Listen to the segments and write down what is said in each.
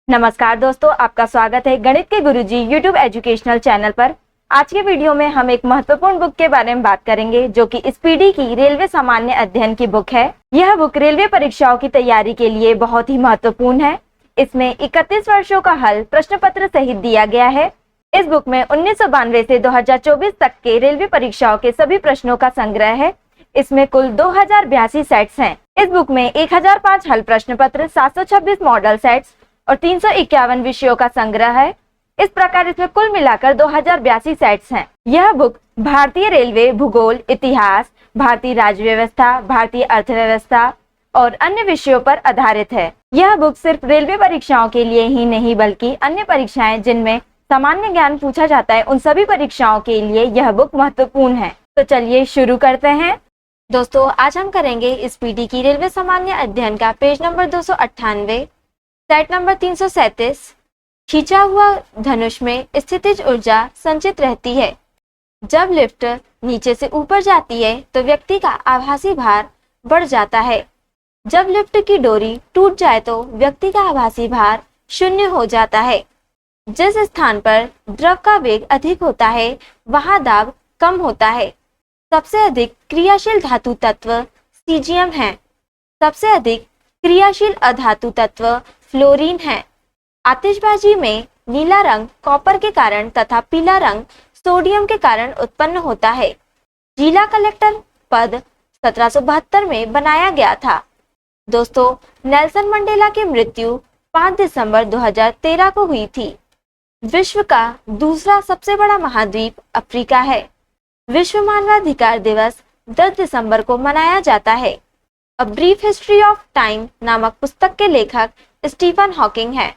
नमस्कार दोस्तों, आपका स्वागत है गणित के गुरुजी यूट्यूब एजुकेशनल चैनल पर। आज के वीडियो में हम एक महत्वपूर्ण बुक के बारे में बात करेंगे जो कि स्पीडी की रेलवे सामान्य अध्ययन की बुक है। यह बुक रेलवे परीक्षाओं की तैयारी के लिए बहुत ही महत्वपूर्ण है। इसमें 31 वर्षों का हल प्रश्न पत्र सहित दिया गया है। इस बुक में 1992 से 2024 तक के रेलवे परीक्षाओं के सभी प्रश्नों का संग्रह है। इसमें कुल 2082 सेट्स हैं। इस बुक में 1005 हल प्रश्न पत्र, 726 मॉडल सेट्स और 351 विषयों का संग्रह है। इस प्रकार इसमें कुल मिलाकर 2082 सेट्स हैं। यह बुक भारतीय रेलवे, भूगोल, इतिहास, भारतीय राज्य व्यवस्था, भारतीय अर्थव्यवस्था और अन्य विषयों पर आधारित है। यह बुक सिर्फ रेलवे परीक्षाओं के लिए ही नहीं बल्कि अन्य परीक्षाएं जिनमें सामान्य ज्ञान पूछा जाता है उन सभी परीक्षाओं के लिए यह बुक महत्वपूर्ण है। तो चलिए शुरू करते हैं। दोस्तों, आज हम करेंगे स्पीडी की रेलवे सामान्य अध्ययन का पेज नंबर 298, सेट नंबर 337। खींचा हुआ धनुष में स्थितिज ऊर्जा संचित रहती है। जब लिफ्ट नीचे से ऊपर जाती है तो व्यक्ति का आभासी भार बढ़ जाता है। जब लिफ्ट की डोरी टूट जाए तो व्यक्ति का आभासी भार शून्य हो जाता है। जिस स्थान पर द्रव का वेग अधिक होता है वहां दाब कम होता है। सबसे अधिक क्रियाशील धातु तत्व सीजियम है। सबसे अधिक क्रियाशील अधातु तत्व फ्लोरीन है। आतिशबाजी में नीला रंग कॉपर के कारण तथा पीला रंग सोडियम के कारण उत्पन्न होता है। जिला कलेक्टर पद 1772 में बनाया गया था। दोस्तों, नेल्सन मंडेला की मृत्यु 5 दिसंबर 2013 को हुई थी। विश्व का दूसरा सबसे बड़ा महाद्वीप अफ्रीका है। विश्व मानवाधिकार दिवस 10 दिसंबर को मनाया जाता है। A brief history of time नामक पुस्तक के लेखक स्टीफन हॉकिंग है।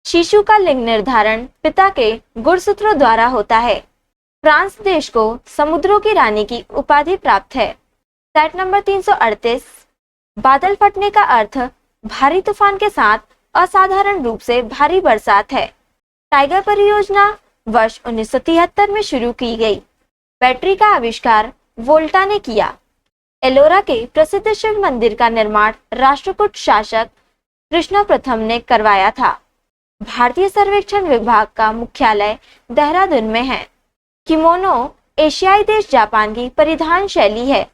शिशु का लिंग निर्धारण पिता के गुणसूत्रों द्वारा होता है। फ्रांस देश को समुद्रों की रानी की उपाधि प्राप्त है। Set number 338। बादल फटने का अर्थ भारी तूफान के साथ असाधारण रूप से भारी बरसात है। टाइगर परियोजना वर्ष 1973 में शुरू की गई। बैटरी का आविष्कार वोल्टा ने किया। एलोरा के प्रसिद्ध शिव मंदिर का निर्माण राष्ट्रकूट शासक कृष्ण प्रथम ने करवाया था। भारतीय सर्वेक्षण विभाग का मुख्यालय देहरादून में है। किमोनो एशियाई देश जापान की परिधान शैली है।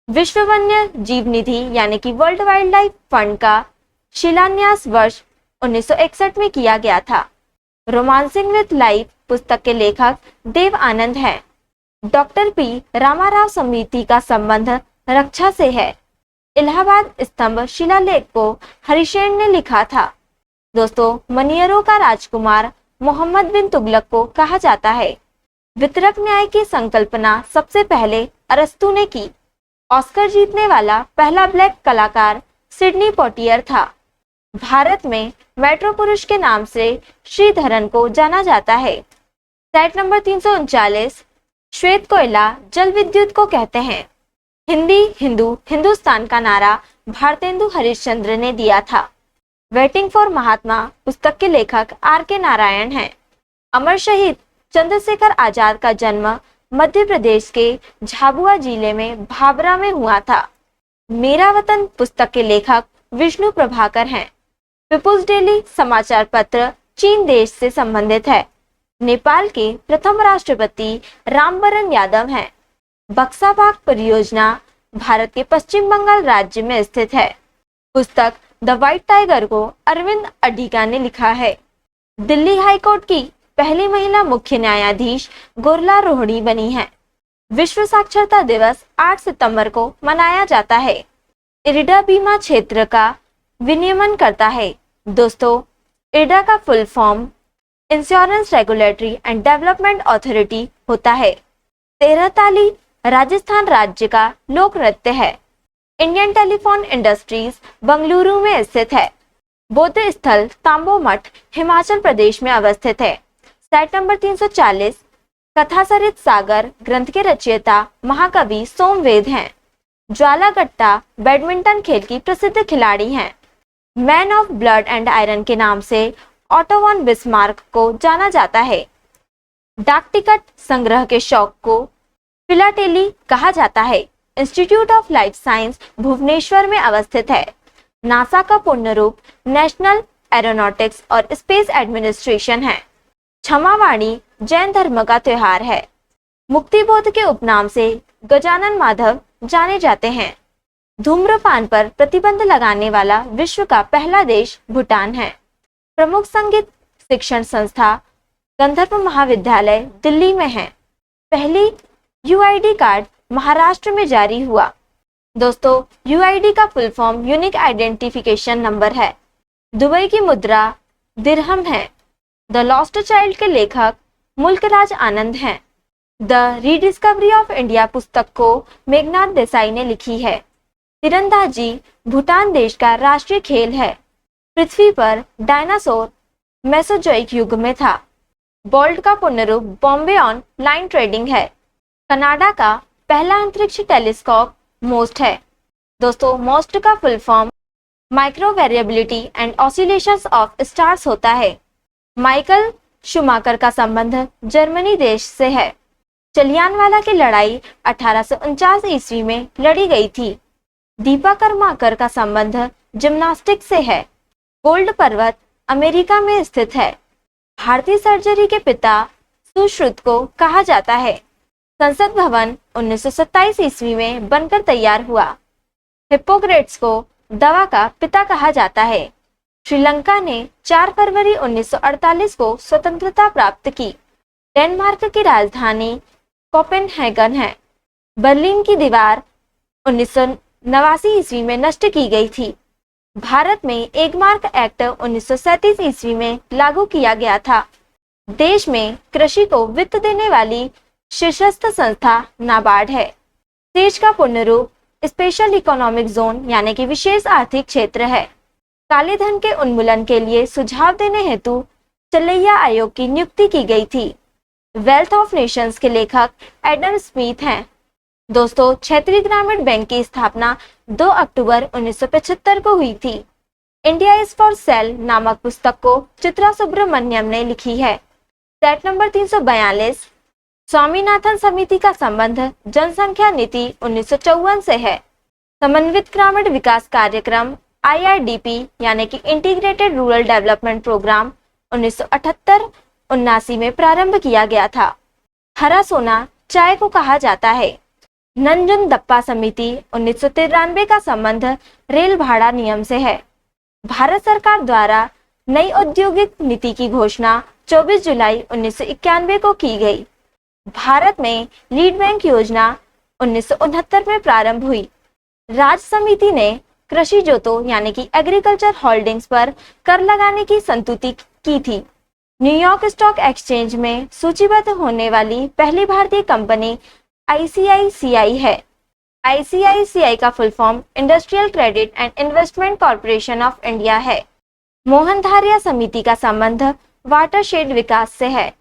विश्व वन्य जीव निधि यानी कि वर्ल्ड वाइल्ड लाइफ फंड का शिलान्यास वर्ष 1961 में किया गया था। रोमांसिंग विद लाइफ पुस्तक के लेखक देव आनंद है। डॉक्टर पी रामाराव समिति का संबंध रक्षा से है। इलाहाबाद स्तंभ शिलालेख को हरिशेन ने लिखा था। दोस्तों, मनियरों का राजकुमार मोहम्मद बिन तुगलक को कहा जाता है। वितरक न्याय की संकल्पना सबसे पहले अरस्तु ने की। ऑस्कर जीतने वाला पहला ब्लैक कलाकार सिडनी पोटियर था। भारत में मेट्रो पुरुष के नाम से श्रीधरन को जाना जाता है। Set number 339। श्वेत कोयला जल विद्युत को कहते हैं। हिंदी हिंदू हिंदुस्तान का नारा भारतेंदु हरिश्चंद्र ने दिया था। वेटिंग फॉर महात्मा पुस्तक के लेखक R.K. नारायण हैं। अमर शहीद चंद्रशेखर आजाद का जन्म मध्य प्रदेश के झाबुआ जिले में भाबरा में हुआ था। मेरा वतन पुस्तक के लेखक विष्णु प्रभाकर हैं। पीपुल्स डेली समाचार पत्र चीन देश से संबंधित है। नेपाल के प्रथम राष्ट्रपति रामवरण यादव हैं। बक्सा बाग परियोजना भारत के पश्चिम बंगाल राज्य में स्थित है। पुस्तक द व्हाइट टाइगर को अरविंद अडिगा ने लिखा है। दिल्ली हाई कोर्ट की पहली महिला मुख्य न्यायाधीश गुरला रोहड़ी बनी है। विश्व साक्षरता दिवस 8 सितंबर को मनाया जाता है। इरिडा बीमा क्षेत्र का विनियमन करता है। दोस्तों, इरिडा का full form insurance regulatory and development authority होता है। तेरहताली राजस्थान राज्य का लोक नृत्य है। इंडियन टेलीफोन इंडस्ट्रीज बंगलुरु में स्थित है। बौद्ध स्थल तांबो मठ हिमाचल प्रदेश में अवस्थित है। Set number 340। कथासरित सागर ग्रंथ के रचयिता महाकवि सोमवेद हैं। ज्वालागट्टा बैडमिंटन खेल की प्रसिद्ध खिलाड़ी हैं। Man of blood and iron के नाम से ऑटो वन बिस्मार्क को जाना जाता है। डाक टिकट संग्रह के शौक को फिलाटेली कहा जाता है। Institute of life science Bhubaneswar में अवस्थित है। नासा का पूर्ण रूप नेशनल एरोनॉटिक्स और स्पेस एडमिनिस्ट्रेशन है। क्षमावाणी जैन धर्म का त्योहार है। मुक्तिबोध के उपनाम से गजानन माधव जाने जाते हैं। धूम्रपान पर प्रतिबंध लगाने वाला विश्व का पहला देश भूटान है। प्रमुख संगीत शिक्षण संस्था गंधर्व महाविद्यालय दिल्ली में है। पहली यूआईडी कार्ड महाराष्ट्र में जारी हुआ। दोस्तों, यूआईडी का full form unique identification number है। दुबई की मुद्रा दिरहम है। द लॉस्ट चाइल्ड के लेखक मुल्कराज आनंद हैं। द रीडिस्कवरी ऑफ इंडिया पुस्तक को मेघनाथ देसाई ने लिखी है। तीरंदाजी भूटान देश का राष्ट्रीय खेल है। पृथ्वी पर डायनासोर मेसोजोइक युग में था। बोल्ट का पूर्ण रूप बॉम्बे ऑन लाइन ट्रेडिंग है। कनाडा का पहला अंतरिक्ष टेलीस्कोप मोस्ट है। दोस्तों, मोस्ट का full form micro variability and oscillations of stars होता है। माइकल शुमाकर का संबंध जर्मनी देश से है। जलियांवाला की लड़ाई 1849 ईस्वी में लड़ी गई थी। दीपा कर्माकर का संबंध जिम्नास्टिक से है। गोल्ड पर्वत अमेरिका में स्थित है। भारतीय सर्जरी के पिता सुश्रुत को कहा जाता है। संसद भवन 1927 ईस्वी में बनकर तैयार हुआ। हिप्पोक्रेट्स को दवा का पिता कहा जाता है। श्रीलंका ने 4 फरवरी 1948 को स्वतंत्रता प्राप्त की। डेनमार्क की राजधानी कोपेनहेगन है। बर्लिन की दीवार 1989 ईस्वी में नष्ट की गई थी। भारत में एक मार्क एक्ट 1937 ईस्वी में लागू किया गया था। देश में कृषि को वित्त देने वाली शीर्षस्थ संस्था नाबार्ड है। देश का पूर्ण रूप स्पेशल इकोनॉमिक जोन यानी कि विशेष आर्थिक क्षेत्र है। काले धन के उन्मूलन के लिए सुझाव देने हेतु चलैया आयोग की नियुक्ति की गई थी। वेल्थ ऑफ नेशंस के लेखक एडम स्मिथ हैं। दोस्तों, क्षेत्रीय ग्रामीण बैंक की स्थापना 2 अक्टूबर 1975 को हुई थी। इंडिया इज फॉर सेल नामक पुस्तक को चित्रा सुब्रमण्यम ने लिखी है। सेट नंबर 342 स्वामीनाथन समिति का संबंध जनसंख्या नीति 1954 से है। समन्वित ग्रामीण विकास कार्यक्रम IRDP यानी कि इंटीग्रेटेड रूरल डेवलपमेंट प्रोग्राम 1978-79 में प्रारंभ किया गया था। हरा सोना चाय को कहा जाता है। नंजुंदप्पा समिति 1993 का संबंध रेल भाड़ा नियम से है। भारत सरकार द्वारा नई औद्योगिक नीति की घोषणा 24 जुलाई 1991 को की गई। भारत में लीड बैंक योजना 1969 में प्रारंभ हुई। राज्य समिति ने कृषि जोतों यानी कि एग्रीकल्चर होल्डिंग्स पर कर लगाने की संस्तुति की थी। न्यूयॉर्क स्टॉक एक्सचेंज में सूचीबद्ध होने वाली पहली भारतीय कंपनी ICICI है। ICICI का full form industrial credit and investment corporation of India है। मोहनधारिया समिति का संबंध वाटरशेड विकास से है।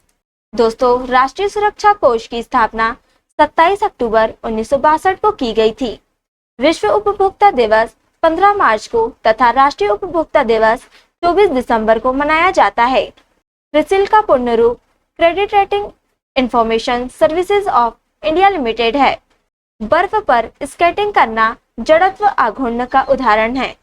दोस्तों, राष्ट्रीय सुरक्षा कोष की स्थापना 27 अक्टूबर 1962 को की गई थी। विश्व उपभोक्ता दिवस 15 मार्च को तथा राष्ट्रीय उपभोक्ता दिवस 24 दिसंबर को मनाया जाता है। क्रिसिल का पूर्ण रूप credit rating information services of India limited है। बर्फ पर स्केटिंग करना जड़त्व आघूर्ण का उदाहरण है।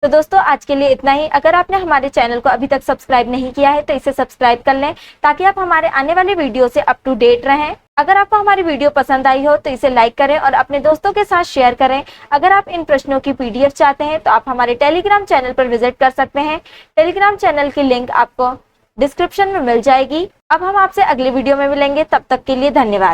तो दोस्तों, आज के लिए इतना ही। अगर आपने हमारे चैनल को अभी तक सब्सक्राइब नहीं किया है तो इसे सब्सक्राइब कर लें ताकि आप हमारे आने वाले वीडियो से अप टू डेट रहें। अगर आपको हमारी वीडियो पसंद आई हो तो इसे लाइक करें और अपने दोस्तों के साथ शेयर करें। अगर आप इन प्रश्नों की PDF चाहते हैं तो आप हमारे टेलीग्राम चैनल पर विजिट कर सकते हैं। टेलीग्राम चैनल की लिंक आपको डिस्क्रिप्शन में मिल जाएगी। अब हम आपसे अगले वीडियो में मिलेंगे, तब तक के लिए धन्यवाद।